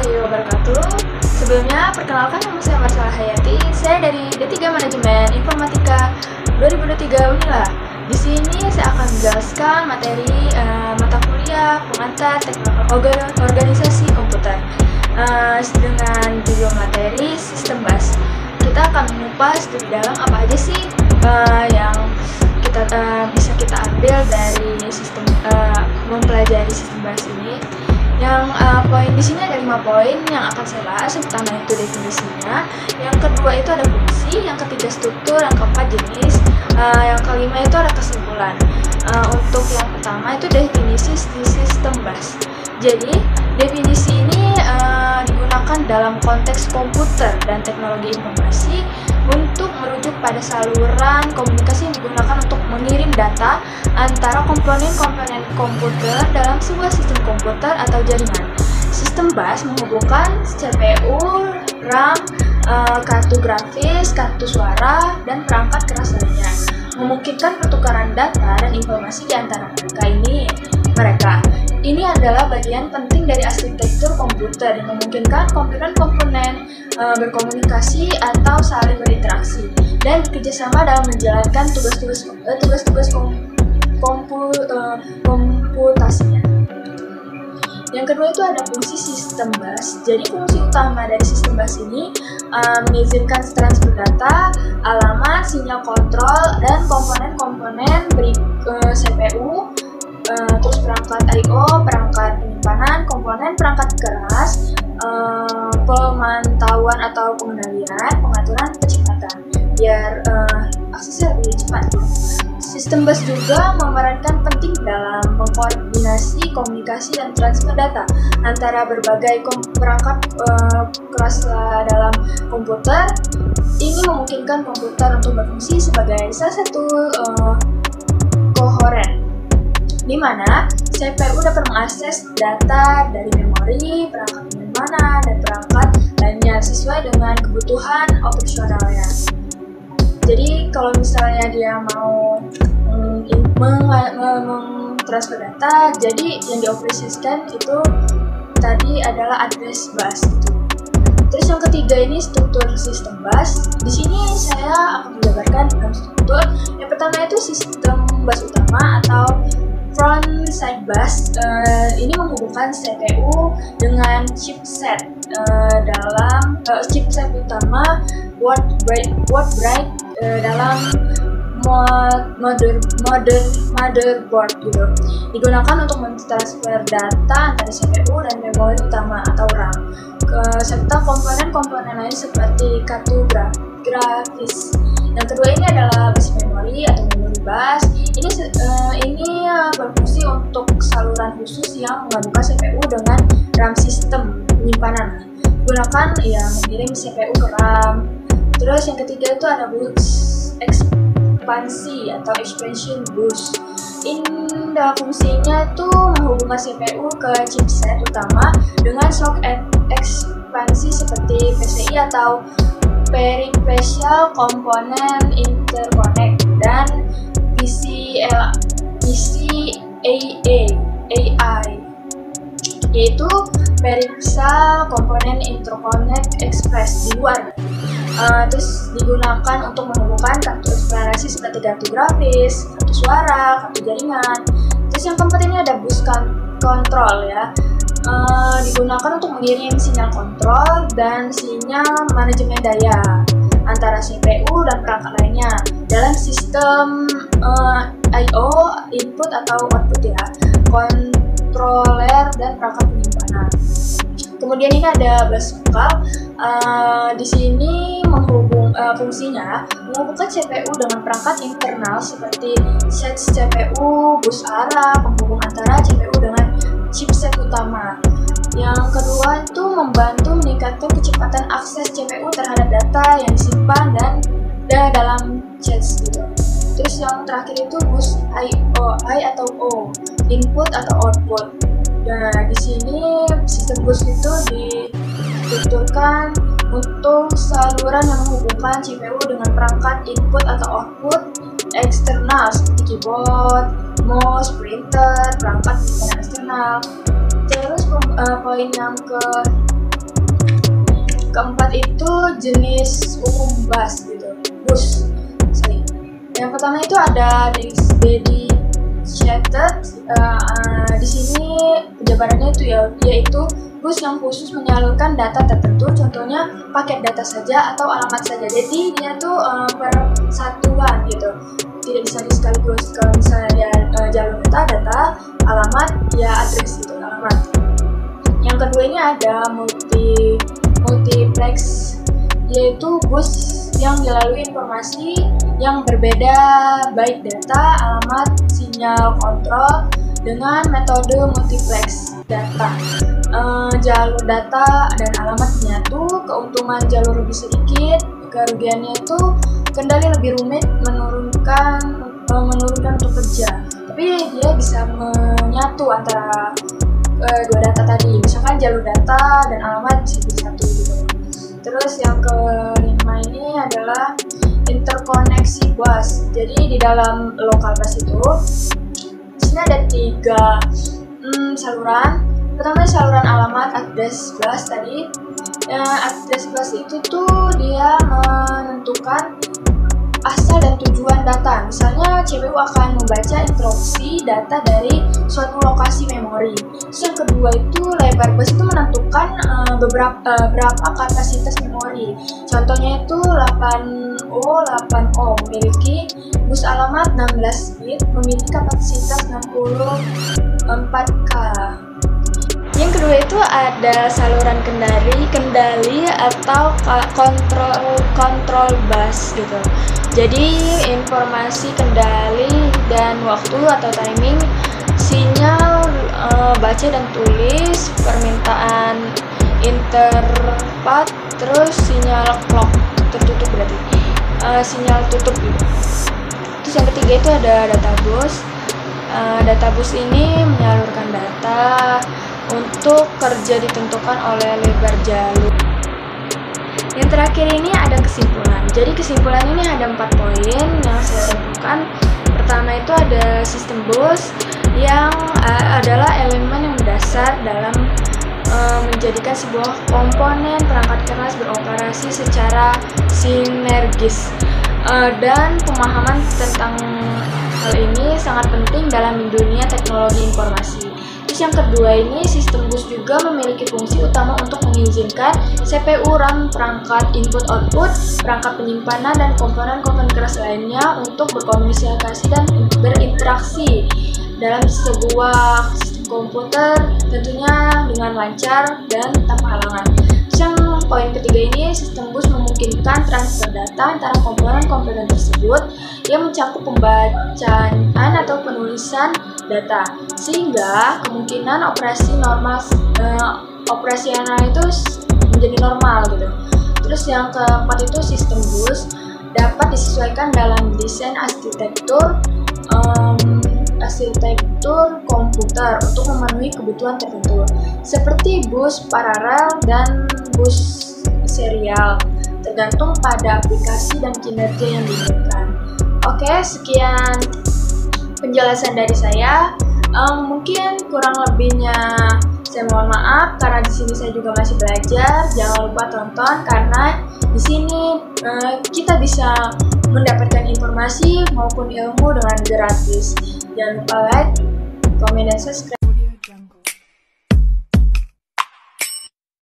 warahmatullahi wabarakatuh. Sebelumnya, perkenalkan nama saya Marcella Hayati. Saya dari D3 Manajemen Informatika 2023 Unila. Di sini saya akan menjelaskan materi mata kuliah pengantar teknologi organisasi komputer dengan judul materi sistem bus. Kita akan mengupas lebih dalam apa aja sih yang bisa kita ambil dari sistem mempelajari sistem bus ini. Yang poin di sini ada 5 poin yang akan saya bahas. Yang pertama itu definisinya, yang kedua itu ada fungsi, yang ketiga struktur, yang keempat jenis, yang kelima itu ada kesimpulan. Untuk yang pertama itu definisi sistem bus. Jadi definisi ini digunakan dalam konteks komputer dan teknologi informasi untuk merujuk pada saluran komunikasi yang digunakan untuk mengirim data antara komponen-komponen komputer dalam sebuah sistem komputer atau jaringan. Sistem bus menghubungkan CPU, RAM, kartu grafis, kartu suara, dan perangkat keras lainnya, memungkinkan pertukaran data dan informasi di antara mereka. Ini adalah bagian penting dari arsitektur komputer yang memungkinkan komponen-komponen berkomunikasi atau saling berinteraksi dan bekerjasama dalam menjalankan tugas-tugas komputasinya. Yang kedua itu ada fungsi sistem bus. Jadi fungsi utama dari sistem bus ini mengizinkan transfer data, alamat, sinyal kontrol, dan komponen-komponen CPU, terus perangkat I/O, perangkat penyimpanan, komponen perangkat keras, pemantauan atau pengendalian, pengaturan kecepatan biar aksesnya lebih cepat. Sistem bus juga memerankan penting dalam mengkoordinasi komunikasi dan transfer data antara berbagai perangkat keras dalam komputer. Ini memungkinkan komputer untuk berfungsi sebagai salah satu koheren, di mana CPU dapat mengakses data dari memori, perangkat penyimpanan, dan perangkat lainnya sesuai dengan kebutuhan operasionalnya. Jadi kalau misalnya dia mau transfer data, jadi yang dioperasikan itu tadi adalah address bus gitu. Terus yang ketiga ini struktur sistem bus. Di sini saya akan menjabarkan 6 struktur. Yang pertama itu sistem bus utama atau front side bus. Ini menghubungkan CPU dengan chipset dalam chipset utama board bright dalam motherboard gitu. Digunakan untuk mentransfer data antara CPU dan memori utama atau RAM serta komponen-komponen lain seperti kartu grafis. Yang kedua ini adalah bus memori atau memory bus. Ini berfungsi untuk saluran khusus yang menghubungkan CPU dengan RAM sistem penyimpanan. Gunakan mengirim CPU ke RAM. Terus yang ketiga itu ada bus ekspansi atau expansion bus. Fungsinya itu menghubungkan CPU ke chipset utama dengan slot ekspansi seperti PCI atau peripheral component interconnect dan PCIe, yaitu peripheral component interconnect express di luar. Terus digunakan untuk menghubungkan kartu eksploitasi seperti kartu grafis, kartu suara, kartu jaringan. Terus yang keempat ini ada bus control ya. Digunakan untuk mengirim sinyal kontrol dan sinyal manajemen daya antara CPU dan perangkat lainnya dalam sistem I/O, input atau output ya, controller dan perangkat penyimpanan. Kemudian ini ada bus vokal. Di sini fungsinya menghubungkan CPU dengan perangkat internal seperti set CPU, bus arah, penghubung antara CPU dengan chipset utama. Yang kedua itu membantu meningkatkan kecepatan akses CPU terhadap data yang disimpan dan dalam cache gitu. Terus yang terakhir itu bus I atau O, input atau output. Nah, di sini sistem bus itu distrukturkan untuk saluran yang menghubungkan CPU dengan perangkat input atau output eksternal seperti keyboard, mouse, printer, perangkat penyimpanan eksternal. Terus poin yang keempat itu jenis umum bus gitu, bus. Yang pertama itu ada dedicated. Di sini penjabarannya itu yaitu bus yang khusus menyalurkan data tertentu, contohnya paket data saja atau alamat saja. Jadi dia tuh persatuan gitu, tidak bisa sekaligus. Kalau misalnya dia jalur data, alamat, ya address gitu, alamat. Yang kedua ini ada multiplex, yaitu bus yang dilalui informasi yang berbeda, baik data, alamat, sinyal kontrol dengan metode multiplex data. Jalur data dan alamat menyatu, keuntungan jalur lebih sedikit, kerugiannya itu kendali lebih rumit, menurunkan untuk kerja. Tapi dia bisa menyatu antara dua data tadi, misalkan jalur data dan alamat bisa disatu gitu. Terus yang kelima ini adalah interkoneksi bus. Jadi di dalam local bus itu di sini ada 3 saluran. Pertama saluran alamat, address bus tadi. Address bus itu tuh dia menentukan asal dan tujuan data. Misalnya CPU akan membaca instruksi data dari suatu lokasi memori. Terus yang kedua itu lebar bus itu menentukan berapa kapasitas memori. Contohnya itu 8O memiliki bus alamat 16 bit, memiliki kapasitas 64K. Yang kedua itu ada saluran kendali atau kontrol bus gitu. Jadi informasi kendali dan waktu atau timing, sinyal baca dan tulis, permintaan interpat, terus sinyal clock tertutup berarti sinyal tutup gitu. Terus yang ketiga itu ada databus. Databus ini menyalurkan data untuk kerja ditentukan oleh lebar jalur. Yang terakhir ini ada kesimpulan. Jadi kesimpulan ini ada 4 poin yang saya simpulkan. Pertama itu ada sistem bus yang adalah elemen yang mendasar dalam menjadikan sebuah komponen perangkat keras beroperasi secara sinergis. Dan pemahaman tentang hal ini sangat penting dalam dunia teknologi informasi. Terus yang kedua ini sistem bus juga memiliki fungsi utama untuk mengizinkan CPU, RAM, perangkat input-output, perangkat penyimpanan, dan komponen-komponen keras lainnya untuk berkomunikasi dan berinteraksi dalam sebuah sistem komputer, tentunya dengan lancar dan tanpa halangan. Terus yang poin ketiga ini, sistem bus memungkinkan transfer data antara komponen-komponen tersebut yang mencakup pembacaan atau penulisan data, sehingga kemungkinan operasional itu menjadi normal gitu. Terus yang keempat itu sistem bus dapat disesuaikan dalam desain arsitektur komputer untuk memenuhi kebutuhan tertentu, seperti bus paralel dan bus serial, tergantung pada aplikasi dan kinerja yang diinginkan. Oke, sekian penjelasan dari saya. Mungkin kurang lebihnya saya mohon maaf karena di sini saya juga masih belajar. Jangan lupa tonton karena di sini kita bisa mendapatkan informasi maupun ilmu dengan gratis. Jangan lupa like, comment, dan subscribe.